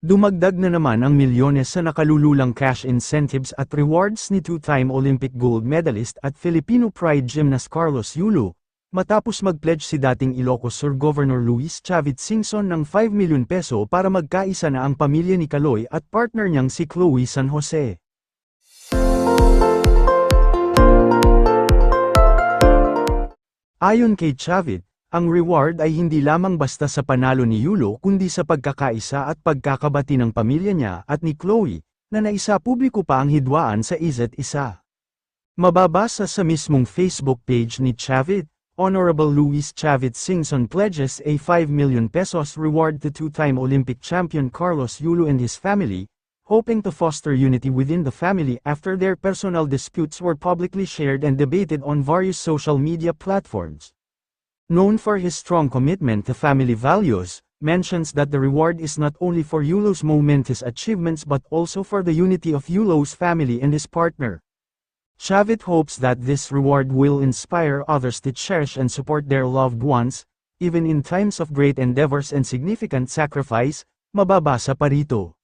Dumagdag na naman ang milyones sa nakalululang cash incentives at rewards ni two-time Olympic gold medalist at Filipino pride gymnast Carlos Yulo, matapos mag-pledge si dating Ilocos Sur Governor Luis Chavit Singson ng 5 milyon peso para magkaisa na ang pamilya ni Kaloy at partner niyang si Chloe San Jose. Ayon kay Chavit, ang reward ay hindi lamang basta sa panalo ni Yulo kundi sa pagkakaisa at pagkakabati ng pamilya niya at ni Chloe, na naisa publiko pa ang hidwaan sa isa't isa. Mababasa sa mismong Facebook page ni Chavit, Honorable Luis Chavit Singson pledges a 5 million pesos reward to two-time Olympic champion Carlos Yulo and his family, hoping to foster unity within the family after their personal disputes were publicly shared and debated on various social media platforms. Known for his strong commitment to family values, mentions that the reward is not only for Yulo's momentous achievements but also for the unity of Yulo's family and his partner. Chavit hopes that this reward will inspire others to cherish and support their loved ones, even in times of great endeavors and significant sacrifice, mababasa pa rito.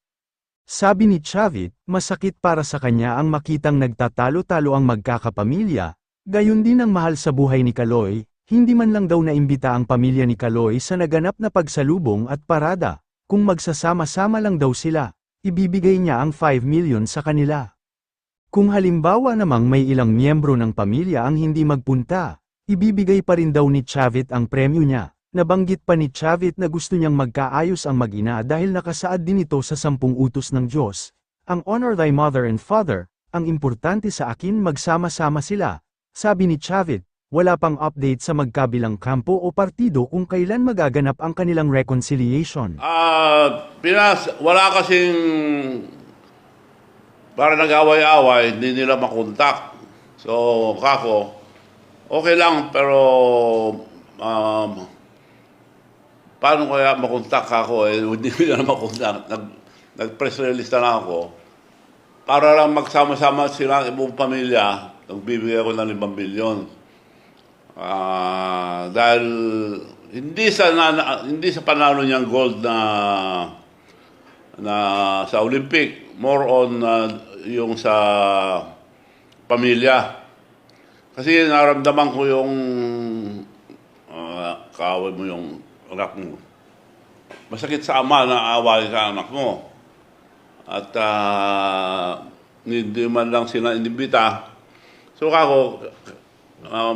Sabi ni Chavit, masakit para sa kanya ang makitang nagtatalo-talo ang magkakapamilya, gayon din ang mahal sa buhay ni Kaloy. Hindi man lang daw naimbita ang pamilya ni Kaloy sa naganap na pagsalubong at parada, kung magsasama-sama lang daw sila, ibibigay niya ang 5 milyon sa kanila. Kung halimbawa namang may ilang miyembro ng pamilya ang hindi magpunta, ibibigay pa rin daw ni Chavit ang premyo niya. Nabanggit pa ni Chavit na gusto niyang magkaayos ang mag-ina dahil nakasaad din ito sa 10 utos ng Diyos. Ang honor thy mother and father, ang importante sa akin magsama-sama sila, sabi ni Chavit. Wala pang update sa magkabilang kampo o partido kung kailan magaganap ang kanilang reconciliation. Wala kasing para nag-away-away, hindi nila makontak. So, kako, okay lang, pero paano kaya makontak ako? Hindi nila makontak. Nag-press release na lang ako. Para lang magsama-sama sila ang ibang pamilya, nagbibigay ako ng 5 milyon. Dahil hindi sa panalo niyang gold na sa Olympic, more on yung sa pamilya. Kasi naramdaman ko yung kaaway mo yung anak mo. Masakit sa ama na away ka anak mo. At hindi man lang sila inibita. So ako,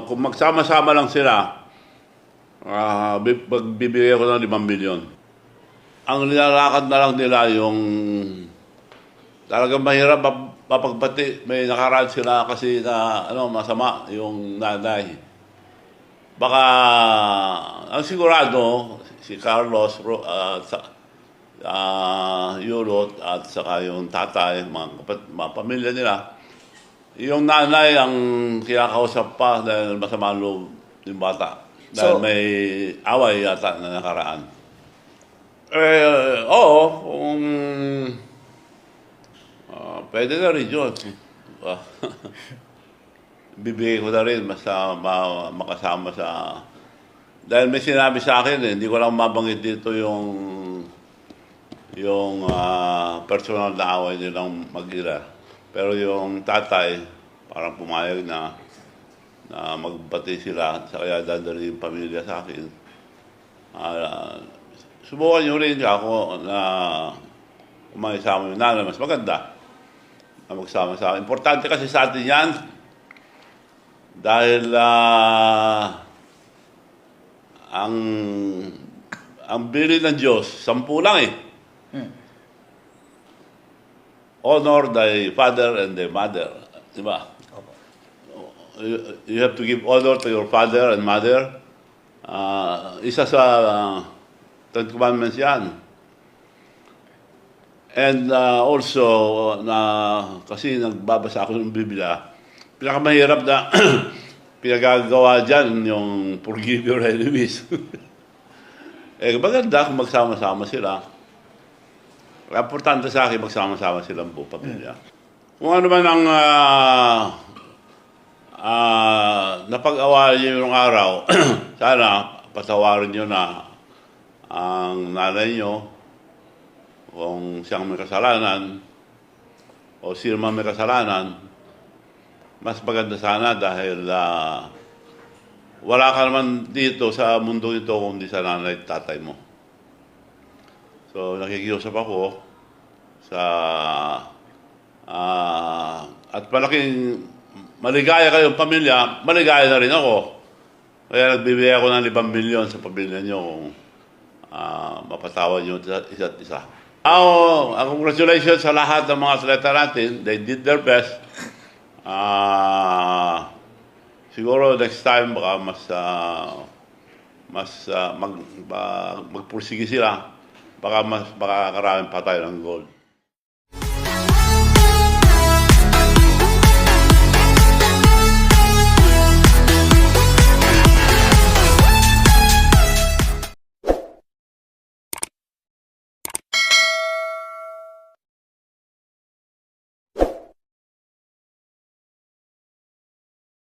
kung magsama-sama lang sila, magbibigay ko ng 5 milyon. Ang nilalakad na lang nila yung talagang mahirap mapagbati. May nakaraan sila kasi na masama yung nanay. Baka ang sigurado si Carlos Yulo at saka yung tatay, mga pamilya nila, yung nanay ang kinakausap pa dahil masama loob yung bata. Dahil may away yata na nakaraan. Oo, kung pwede na rin yun. Bibigay ko na rin basta makasama sa... Dahil may sinabi sa akin hindi ko lang mabanggit dito yung personal na away nilang mag-ira. Pero yung tatay, parang pumayag na magbati sila, kaya dadali yung pamilya sa akin. Subukan nyo rin ako na kumakisama yung nanay, mas maganda na magsama sa akin. Importante kasi sa atin yan, dahil ang bili ng Diyos, 10 lang eh. Honor thy father and thy mother. Diba? You have to give honor to your father and mother. Isa sa Ten Commandments yan. And also, kasi nagbabasa ako ng Biblia, pinakamahirap na pinagagawa dyan yung forgive your enemies. Maganda kung magsama-sama sila. Importante sa akin, magsama-sama silang buong pamilya. Kung ano man ang napag-awalan niyo yung araw, sana patawarin niyo na ang nanay niyo kung siyang may kasalanan o sino man may kasalanan, mas maganda sana dahil wala ka naman dito sa mundo ito kundi sa nanay at tatay mo. So nakikiusap ako sa at malaking maligaya kayong pamilya, maligaya na rin ako. Kaya nagbibigay ako ng 5 milyon sa pamilya nyo kung mapatawad nyo isa't isa. Congratulations sa lahat ng mga atleta natin. They did their best. Siguro next time baka magpursige sila. Baka karami pa tayo ng gold.